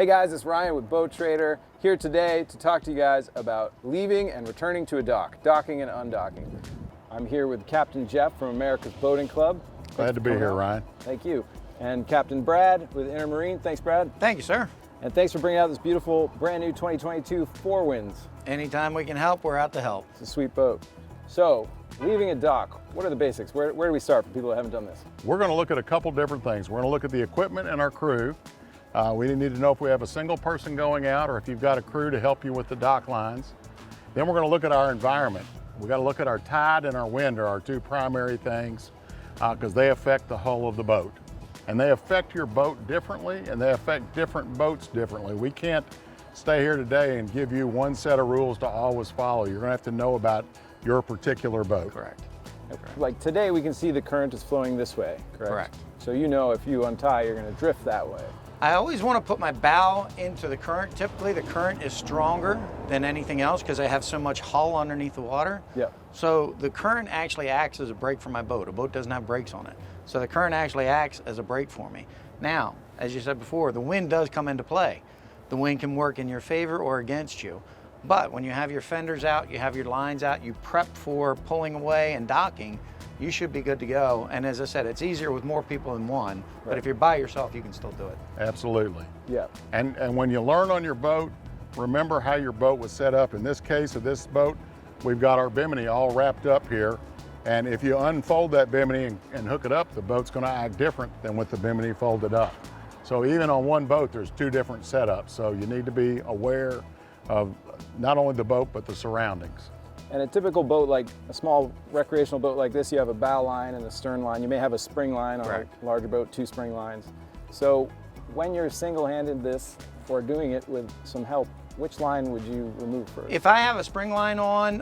Hey guys, it's Ryan with Boat Trader, here today to talk to you guys about leaving and returning to a dock, docking and undocking. I'm here with Captain Jeff from America's Boating Club. Glad to be here, Ryan. Thank you. And Captain Brad with Intermarine. Thanks, Brad. Thank you, sir. And thanks for bringing out this beautiful, brand new 2022 Four Winds. Anytime we can help, we're out to help. It's a sweet boat. So, leaving a dock, what are the basics? Where do we start for people that haven't done this? We're going to look at a couple different things. We're going to look at the equipment and our crew. We need to know if we have a single person going out or if you've got a crew to help you with the dock lines. Then we're going to look at our environment. We've got to look at our tide and our wind are our two primary things because they affect the hull of the boat. And they affect your boat differently and they affect different boats differently. We can't stay here today and give you one set of rules to always follow. You're going to have to know about your particular boat. Correct. Like today we can see the current is flowing this way, correct? Correct. So you know if you untie, you're going to drift that way. I always want to put my bow into the current. Typically the current is stronger than anything else because I have so much hull underneath the water. Yeah. So the current actually acts as a brake for my boat. A boat doesn't have brakes on it. So the current actually acts as a brake for me. Now, as you said before, the wind does come into play. The wind can work in your favor or against you. But when you have your fenders out, you have your lines out, you prep for pulling away and docking, you should be good to go. And as I said, it's easier with more people than one, right. But if you're by yourself, you can still do it. Absolutely. Yeah. And when you learn on your boat, remember how your boat was set up. In this case of this boat, we've got our bimini all wrapped up here. And if you unfold that bimini and hook it up, the boat's going to act different than with the bimini folded up. So even on one boat, there's two different setups. So you need to be aware of not only the boat, but the surroundings. And a typical boat, like a small recreational boat like this, you have a bow line and a stern line. You may have a spring line on Correct. a larger boat, two spring lines. So when you're single-handed this or doing it with some help, which line would you remove first? If I have a spring line on,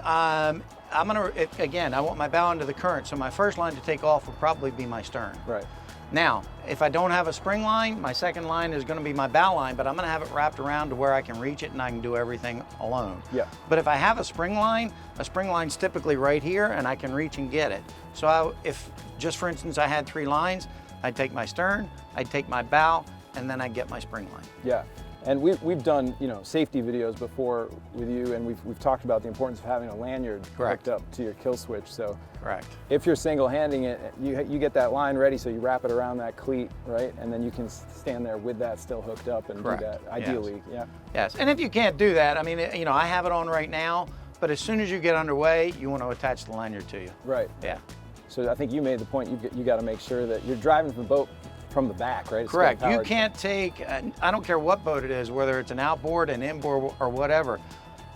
again, I want my bow into the current, so my first line to take off will probably be my stern. Right. Now, if I don't have a spring line, my second line is going to be my bow line, but I'm going to have it wrapped around to where I can reach it and I can do everything alone. Yeah. But if I have a spring line's typically right here and I can reach and get it. So if, just for instance, I had three lines, I'd take my stern, I'd take my bow, and then I'd get my spring line. Yeah. And we've done safety videos before with you, and we've talked about the importance of having a lanyard Correct. hooked up to your kill switch. So Correct. if you're single-handing it, you get that line ready, so you wrap it around that cleat, right? And then you can stand there with that still hooked up and Correct. do that ideally. Yes. Yeah. Yes, and if you can't do that, I mean, I have it on right now, but as soon as you get underway, you want to attach the lanyard to you. Right. Yeah. So I think you made the point. You got to make sure that you're driving the boat from the back, right? It's Correct. You powered. can't take, I don't care what boat it is, whether it's an outboard, an inboard, or whatever.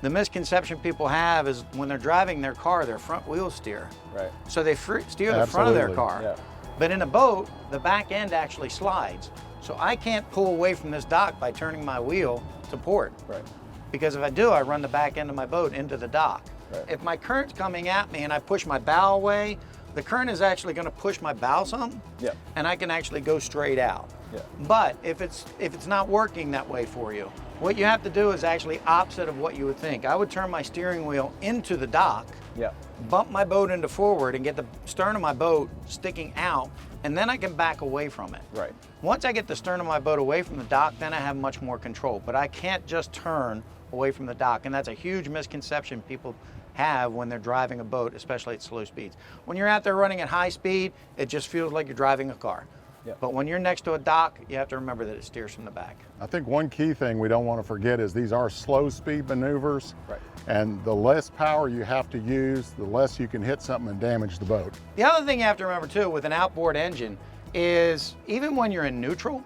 The misconception people have is when they're driving their car, their front wheel steer. Right. So they steer the front of their Absolutely. car. Yeah. But in a boat, the back end actually slides. So I can't pull away from this dock by turning my wheel to port. Right. Because if I do, I run the back end of my boat into the dock. Right. If my current's coming at me and I push my bow away, the current is actually going to push my bow some, Yeah. and I can actually go straight out. Yeah. But if it's not working that way for you, what you have to do is actually opposite of what you would think. I would turn my steering wheel into the dock, Yeah. bump my boat into forward and get the stern of my boat sticking out, and then I can back away from it. Right. Once I get the stern of my boat away from the dock, then I have much more control. But I can't just turn away from the dock, and that's a huge misconception people have when they're driving a boat, especially at slow speeds. When you're out there running at high speed, it just feels like you're driving a car. Yeah. But when you're next to a dock, you have to remember that it steers from the back. I think one key thing we don't want to forget is these are slow speed maneuvers. Right. And the less power you have to use, the less you can hit something and damage the boat. The other thing you have to remember too with an outboard engine is even when you're in neutral,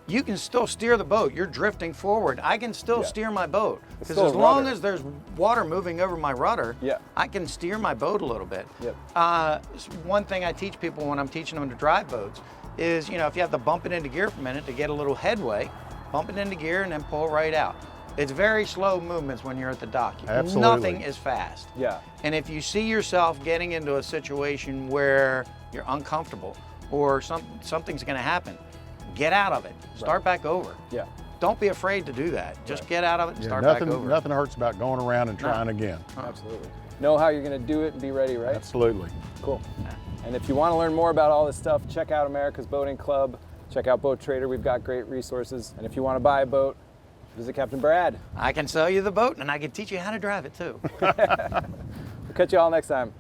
you can still steer the boat. You're drifting forward. I can still Yeah. steer my boat. Because still a as long rudder. as there's water moving over my rudder, Yeah. I can steer my boat a little bit. Yep. One thing I teach people when I'm teaching them to drive boats is, if you have to bump it into gear for a minute to get a little headway, bump it into gear and then pull right out. It's very slow movements when you're at the dock. Absolutely. Nothing is fast. Yeah. And if you see yourself getting into a situation where you're uncomfortable or something's going to happen, get out of it. Start back over. Yeah. Don't be afraid to do that. Just get out of it and Yeah, start back nothing, over. nothing hurts about going around and trying again. Absolutely. Know how you're going to do it and be ready, right? Absolutely. Cool. And if you want to learn more about all this stuff, check out America's Boating Club. Check out Boat Trader. We've got great resources. And if you want to buy a boat, Visit Captain Brad. I can sell you the boat and I can teach you how to drive it too. We'll catch you all next time.